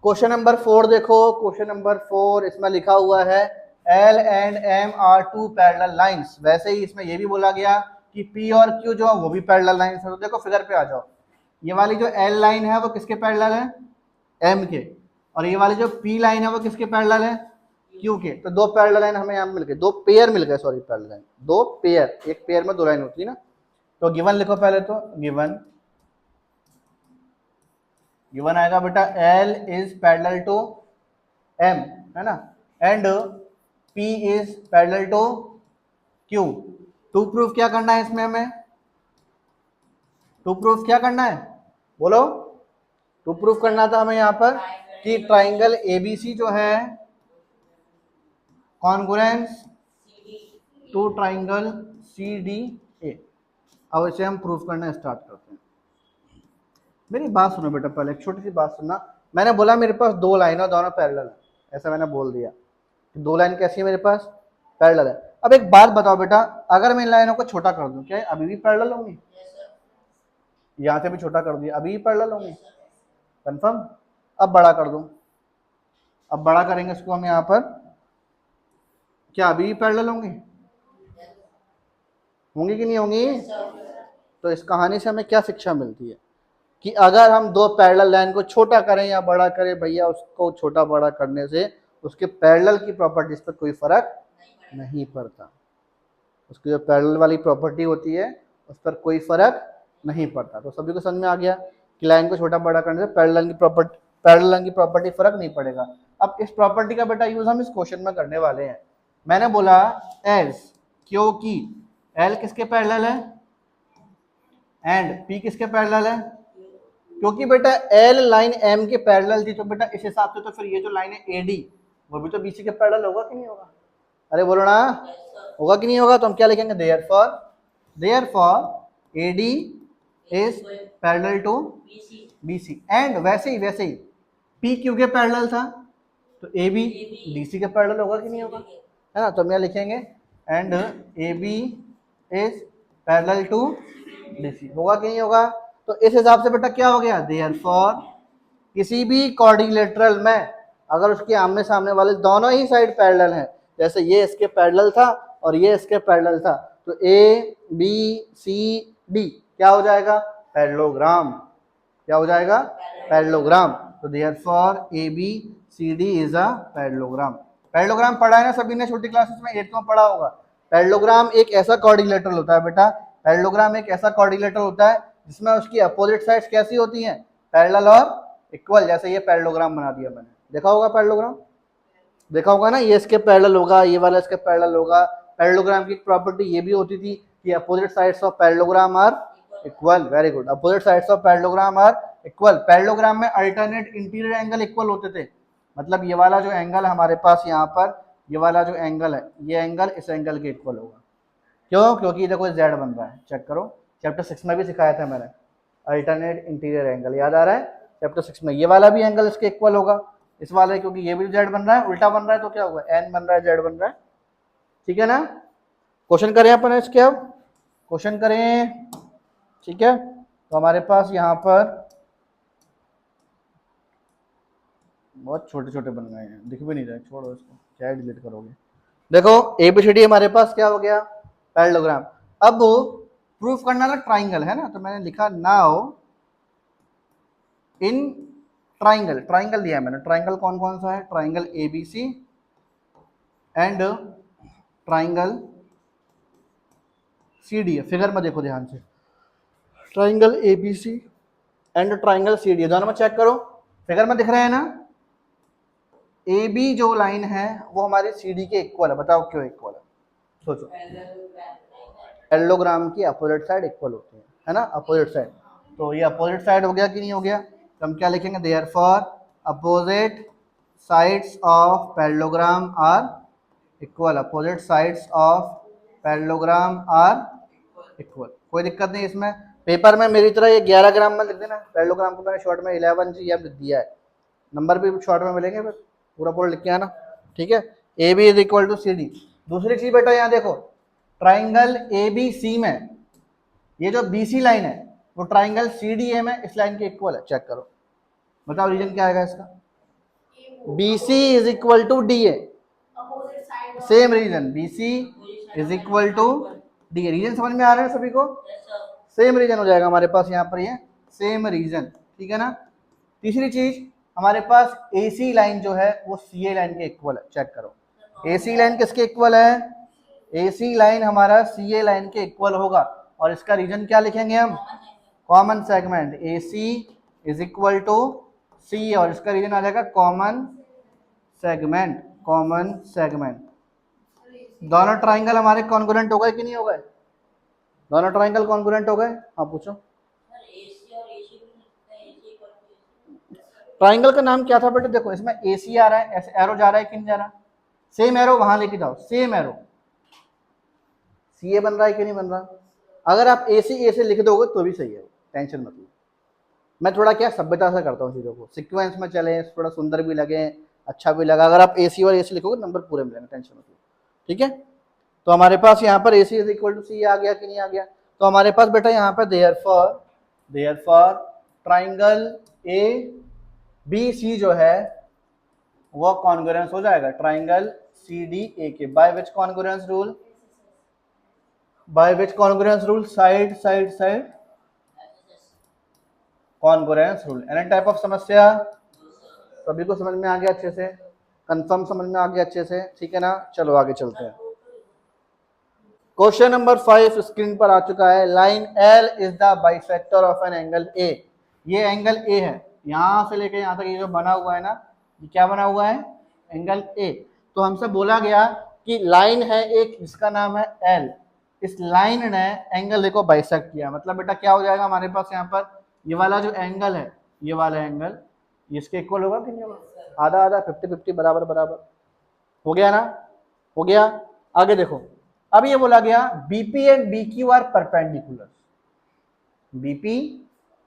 Question number 4 देखो, question number 4 इसमें लिखा हुआ है L and M are two parallel lines. वैसे ही इसमें ये भी बोला गया कि P और Q जो है वो भी पैरेलल लाइंस है। तो देखो फिगर पे आ जाओ, ये वाली जो L लाइन है वो किसके पैरेलल है? M के। और ये वाली जो P लाइन है वो किसके पैरेलल है? Q के। तो दो पैरेलल लाइन हमें यहाँ मिल गए, दो पेयर मिल गए, सॉरी पैरेलल लाइन, दो पेयर, एक पेयर में दो लाइन होती है ना। तो गिवन लिखो पहले, तो गिवन आएगा बेटा L is parallel to M, है ना, and P is parallel to Q। To prove क्या करना है इसमें हमें? टू प्रूफ क्या करना है बोलो? टू प्रूफ करना था हमें यहाँ पर कि ट्राइंगल ABC जो है कॉन्ग्रुएंस टू ट्राइंगल CDA। अब इसे हम प्रूफ करना स्टार्ट करते हैं। मेरी बात सुनो बेटा, पहले एक छोटी सी बात सुनना। मैंने बोला मेरे पास दो लाइन है, दोनों पैरेलल है, ऐसा मैंने बोल दिया। दो लाइन कैसी है मेरे पास? पैरेलल है। अब एक बात बताओ बेटा, अगर मैं इन लाइनों को छोटा कर दूं, क्या अभी भी पैरेलल होंगी? यहाँ से भी छोटा कर दिया, अभी भी पैरेलल होंगी? कंफर्म? अब बड़ा कर दूं, अब बड़ा करेंगे इसको हम यहाँ पर, क्या अभी भी पैरेलल होंगी? होंगी कि नहीं होंगी? तो इस कहानी से हमें क्या शिक्षा मिलती है कि अगर हम दो पैरेलल लाइन को छोटा करें या बड़ा करें, भैया उसको छोटा बड़ा करने से उसके पैरेलल की प्रॉपर्टीज पर कोई फर्क नहीं पड़ता। उसकी जो पैरेलल वाली प्रॉपर्टी होती है उस पर कोई फर्क नहीं पड़ता। तो सभी को समझ में आ गया कि लाइन को छोटा बड़ा करने से पैरेलल की प्रॉपर्टी फर्क नहीं पड़ेगा। अब इस प्रॉपर्टी का बेटा यूज हम इस क्वेश्चन में करने वाले हैं। मैंने बोला एज, क्योंकि L किसके पैरेलल है एंड P किसके पैरेलल है? क्योंकि बेटा L लाइन M के पैरेलल थी, तो बेटा इस हिसाब से तो फिर ये जो लाइन है AD वो भी तो BC के पैरेलल होगा कि नहीं होगा? अरे बोलो ना, होगा कि नहीं होगा? तो हम क्या लिखेंगे? Therefore AD is parallel to BC। And वैसे ही P Q के पैरेलल था, तो AB DC के पैरेलल होगा कि नहीं होगा? है ना। तो हम यहाँ लिखेंगे and AB is parallel to DC, होगा कि नहीं होगा? तो इस हिसाब से बेटा क्या हो गया? देयरफॉर किसी भी क्वाड्रिलेटरल में अगर उसके आमने सामने वाले दोनों ही साइड पैरेलल हैं, जैसे ये इसके पैरेलल था और ये इसके पैरेलल था, तो ABCD क्या हो जाएगा? पैरेललोग्राम। क्या हो जाएगा? पैरेललोग्राम। तो therefore ABCD is a parallelogram. Parallelogram पढ़ा है ना सभी ने छोटी क्लासेस में, 8th में पढ़ा होगा। पैरेललोग्राम एक ऐसा क्वाड्रिलेटरल होता है बेटा, पैरेललोग्राम एक ऐसा क्वाड्रिलेटरल होता है जिसमें उसकी अपोजिट साइड्स कैसी होती हैं? पैरेलल और इक्वल। जैसे ये पैरेललोग्राम बना दिया मैंने, देखा होगा पैरेललोग्राम, देखा होगा ना, ये इसके पैरेलल होगा, ये वाला इसके पैरेलल होगा। पैरेललोग्राम की प्रॉपर्टी ये भी होती थी कि opposite sides of parallelogram are equal. Very good, opposite sides of parallelogram are equal. Parallelogram में अल्टरनेट इंटीरियर एंगल इक्वल होते थे, मतलब ये वाला जो एंगल हमारे पास यहाँ पर, ये वाला जो एंगल है, ये एंगल इस एंगल के इक्वल होगा। क्यों? क्योंकि देखो जेड बन रहा है, चेक करो, चैप्टर 6 में भी सिखाया था मैंने, अल्टरनेट इंटीरियर एंगल याद आ रहा है? चैप्टर 6 में ये वाला भी एंगल इसके इक्वल होगा इस वाले, क्योंकि ये भी जेड बन रहा है, उल्टा बन रहा है, तो क्या होगा? एन बन रहा है, जेड बन रहा है। ठीक है ना। क्वेश्चन करें अपन इसके, अब क्वेश्चन करें, ठीक है। तो हमारे पास यहाँ पर बहुत छोटे छोटे बन गए हैं, दिख भी नहीं रहे, छोड़ो इसको, क्या डिलीट करोगे। देखो ABCD हमारे पास क्या हो गया? पैरेललोग्राम। अब प्रूफ करना था ट्राइंगल, है ना, तो मैंने लिखा नाउ इन ट्राइंगल, ट्राइंगल दिया है मैंने। ट्राइंगल कौन कौन सा है? Triangle ABC and triangle CD है। फिगर में देखो ध्यान से, triangle ABC and triangle CD, दोनों में चेक करो, फिगर में दिख रहे हैं ना। AB जो लाइन है वो हमारे CD के इक्वल है, बताओ क्यों इक्वल है? सोचो। पैरेललोग्राम की अपोजिट साइड इक्वल होती है ना, अपोजिट साइड। तो ये अपोजिट साइड हो गया कि नहीं हो गया? तो हम क्या लिखेंगे? Therefore opposite sides of parallelogram are equal. Opposite sides of parallelogram are equal. कोई दिक्कत नहीं इसमें। पेपर में मेरी तरह ये 11 ग्राम में लिख देना। पैरेललोग्राम को मैंने शॉर्ट में 11 GM लिख दिया है, नंबर भी शॉर्ट में मिलेंगे, फिर पूरा लिख के आना, ठीक है। AB is equal to CD। दूसरी चीज बेटा यहाँ देखो, ट्राइंगल ABC में ये जो BC लाइन है वो ट्राइंगल CDA में इस लाइन के इक्वल है, चेक करो, बताओ रीजन क्या आएगा इसका? B C is equal to D A, same reason, B C is equal to D A. Reason समझ में आ रहा है सभी को? सेम रीजन हो जाएगा हमारे पास यहाँ पर, ये सेम रीजन, ठीक है ना। तीसरी चीज हमारे पास ए सी लाइन जो है वो सी ए लाइन के इक्वल है, चेक करो। ए सी लाइन किसके इक्वल है? ए सी लाइन हमारा सी ए लाइन के इक्वल होगा, और इसका रीजन क्या लिखेंगे हम? Common segment. A C is equal to C, और इसका रीजन आ जाएगा कॉमन सेगमेंट, कॉमन सेगमेंट। दोनों ट्राइंगल हमारे कॉन्ग्रुएंट हो गए कि नहीं हो गए? दोनों ट्राइंगल कॉन्ग्रुएंट हो गए? हाँ पूछो। ट्राइंगल का नाम क्या था बेटे? देखो इसमें ए सी आ रहा है, ऐसे एरो जा रहा है कि नहीं जा रहा? सेम एरो वहां लेके जाओ, सेम एरो, सी ए बन रहा है कि नहीं बन रहा? अगर आप ए से लिख दोगे तो भी सही है, टेंशन मत लो। मैं थोड़ा क्या सभ्यता से करता हूँ चीज़ों को, सीक्वेंस में चले, थोड़ा सुंदर भी लगे, अच्छा भी लगा। अगर आप ए सी और ए सी लिखोगे नंबर पूरे मिलेंगे, टेंशन मत लो, ठीक है। तो हमारे पास यहाँ पर ए सी इज इक्वल टू सी आ गया कि नहीं आ गया? तो हमारे पास बेटा यहाँ पर therefore triangle A B C जो है वो कॉन्ग्रुएंस हो जाएगा ट्राइंगल सी डी ए के। By which congruence rule? By which congruence rule? Side side side congruence rule. Any type of समस्या सभी को समझ में आ गया अच्छे से? कंफर्म समझ में आ गया अच्छे से, ठीक है ना। चलो आगे चलते हैं। क्वेश्चन नंबर 5 स्क्रीन पर आ चुका है। Line L is the bisector of an angle A. ये एंगल ए है, यहां से लेके यहां तक ये जो बना हुआ है ना, ये क्या बना हुआ है? Angle A. तो हमसे बोला गया कि लाइन है एक जिसका नाम है एल, इस लाइन ने एंगल ए को बाइसेक्ट किया। मतलब बेटा क्या हो जाएगा हमारे पास यहाँ पर? ये वाला जो एंगल है, ये वाला एंगल इसके इक्वल होगा कि नहीं होगा? आधा आधा, 50-50, बराबर बराबर। हो गया ना? हो गया। आगे देखो, अब ये बोला गया BP and B Q are perpendicular. BP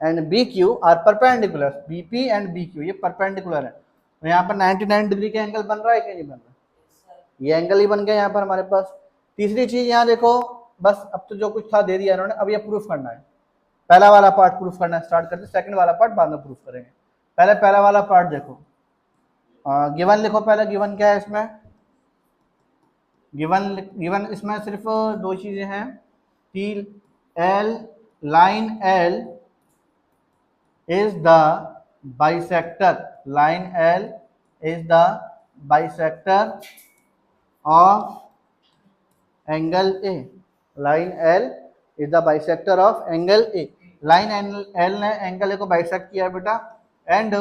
and B Q are perpendicular. BP and B Q ये परपेंडिकुलर है, तो यहाँ पर 99 डिग्री का एंगल बन रहा है कि नहीं बन रहा? ये एंगल ही बन गया यहाँ पर हमारे पास। तीसरी चीज यहाँ देखो, बस अब तो जो कुछ था दे दिया इन्होंने, अब ये प्रूफ करना है। पहला वाला पार्ट प्रूफ करना स्टार्ट करते, सेकंड वाला पार्ट बाद में प्रूफ करेंगे। पहले पहला वाला पार्ट देखो, गिवन लिखो पहले। गिवन क्या है इसमें? गिवन इसमें सिर्फ दो चीजें हैं कि L, line L is the bisector, line L is the bisector of angle A. Line L is the bisector of angle A. Line L ने एंगल ए को बाइसेक्ट किया है बेटा। And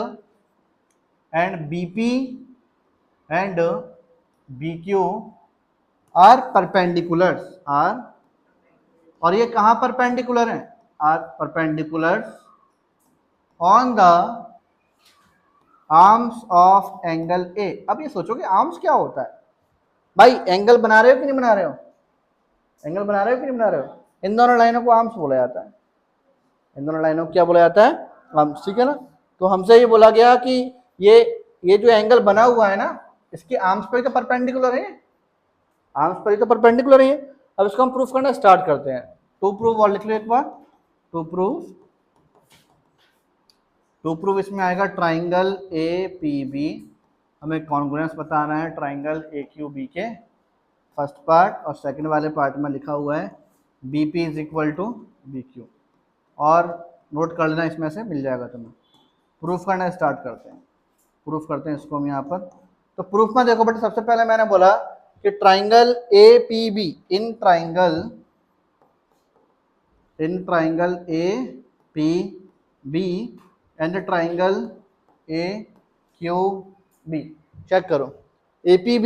BP and B Q are perpendiculars, are, और ये कहां perpendicular है? Are perpendiculars on the arms of angle A. अब ये सोचो कि आर्म्स क्या होता है भाई? एंगल बना रहे हो कि नहीं बना रहे हो? एंगल बना रहे हो कि नहीं बना रहे हो? इन दोनों लाइनों को आर्म्स बोला जाता है। इन दोनों लाइनों को क्या बोला जाता है? आर्म्स, ठीक है ना। तो हमसे ये बोला गया कि ये जो एंगल बना हुआ है ना, इसके आर्म्स पर तो परपेंडिकुलर है, आर्म्स पर ही तो परपेंडिकुलर है। अब इसको हम प्रूफ करना स्टार्ट करते हैं। टू प्रूव, और लिख लो एक बार, टू प्रूव इसमें आएगा ट्राइंगल ए पी बी। हमें कॉन्ग्रुएंस बताना है ट्राइंगल ए क्यू बी के फर्स्ट पार्ट, और सेकंड वाले पार्ट में लिखा हुआ है B P is equal to B Q, और नोट कर लेना, इसमें से मिल जाएगा तुम्हें। प्रूफ करना स्टार्ट करते हैं, प्रूफ करते हैं इसको हम यहाँ पर। तो प्रूफ में देखो बेटा, सबसे पहले मैंने बोला कि triangle A P B, in triangle A P B and triangle A Q B, check करो ए पी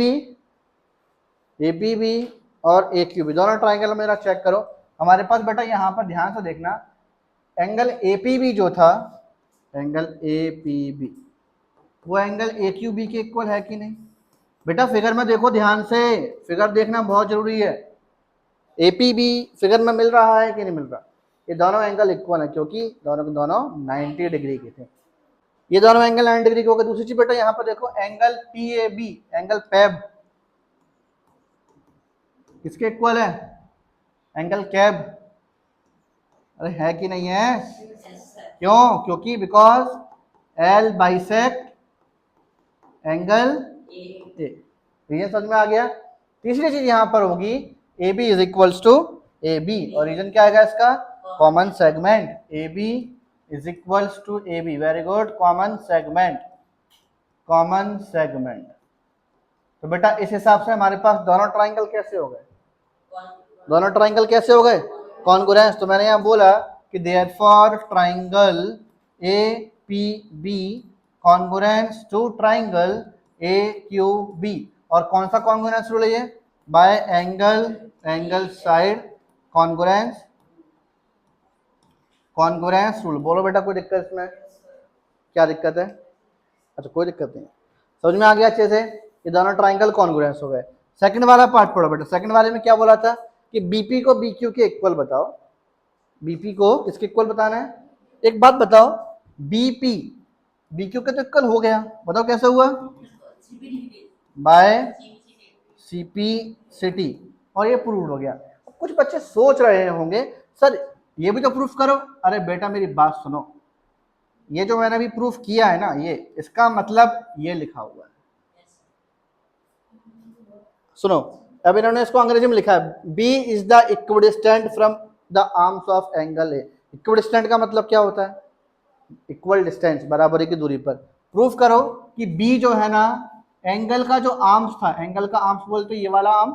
बी और ए क्यू बी दोनों ट्राइंगल मेरा चेक करो। हमारे पास बेटा यहाँ पर ध्यान से देखना, एंगल ए पी बी जो था, एंगल ए पी बी वो एंगल ए क्यू बी के इक्वल है कि नहीं? बेटा फिगर में देखो ध्यान से, फिगर देखना बहुत जरूरी है। ए पी बी फिगर में मिल रहा है कि नहीं मिल रहा? ये दोनों एंगल इक्वल है, क्योंकि दोनों के दोनों 90 डिग्री के थे। ये दोनों एंगल 90 डिग्री के हो गए। दूसरी चीज बेटा यहाँ पर देखो, angle P A B, angle पैब किसके इक्वल है? एंगल कैब। अरे है कि नहीं है? क्यों? क्योंकि because L bisect angle A. Reason समझ में आ गया। तीसरी चीज यहां पर होगी A B is equals to A B, और रीजन क्या आएगा इसका, common segment. A B is equals to A B, very good, common segment, common segment. तो बेटा इस हिसाब से हमारे पास दोनों ट्राइंगल कैसे हो गए, दोनों ट्राइंगल कैसे हो गए, कॉन्ग्रुएंस। तो मैंने यहां बोला कि therefore triangle A P B congruence to triangle A Q B. और कौन सा कॉन्ग्रुएंस रूल है ये, by angle side congruence, congruence rule. बोलो बेटा कोई दिक्कत इसमें, क्या दिक्कत है, अच्छा कोई दिक्कत नहीं, समझ में आ गया अच्छे से, ये दोनों ट्राइंगल कॉन्ग्रुएंस हो गए। सेकंड वाला पार्ट पढ़ो बेटा। सेकंड वाले में क्या बोला था कि बीपी को बीक्यू के इक्वल बताओ, बीपी को किसके इक्वल बताना है। एक बात बताओ, बीपी बीक्यू के तो इक्वल हो गया, बताओ कैसे हुआ, बाय सीपी सिटी, और ये प्रूव हो गया। कुछ बच्चे सोच रहे होंगे सर ये भी तो प्रूफ करो। अरे बेटा मेरी बात सुनो, ये जो मैंने अभी प्रूफ किया है ना, ये इसका मतलब ये लिखा हुआ है, सुनो। अब इन्होंने इसको अंग्रेजी में लिखा है, B is the equidistant from the arms of angle A. Equidistant का मतलब क्या होता है, इक्वल डिस्टेंस, बराबरी की दूरी पर। प्रूफ करो कि बी जो है ना, एंगल का जो आर्म्स था, एंगल का आर्म्स बोलते ये वाला आर्म,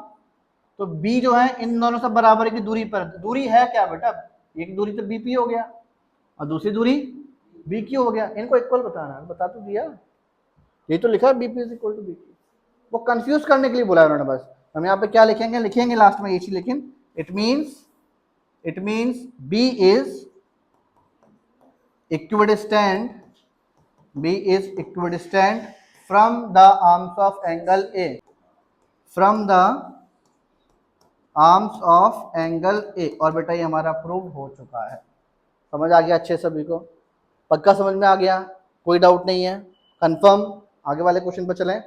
तो बी जो है इन दोनों से बराबरी की दूरी पर। दूरी है क्या बेटा, एक दूरी तो बीपी हो गया और दूसरी दूरी बी क्यू हो गया, इनको इक्वल बताना है, बता तो दिया, ये तो लिखा है BP is equal to B Q. वो कंफ्यूज करने के लिए बोला उन्होंने बस। हम यहाँ पे क्या लिखेंगे, लिखेंगे लास्ट में ये चीज, लेकिन it means B is equidistant, B is equidistant from the arms of angle A, from the arms of angle A. और बेटा ये हमारा प्रूव हो चुका है, समझ आ गया अच्छे सभी को, पक्का समझ में आ गया, कोई डाउट नहीं है, कंफर्म। आगे वाले क्वेश्चन पर चलें।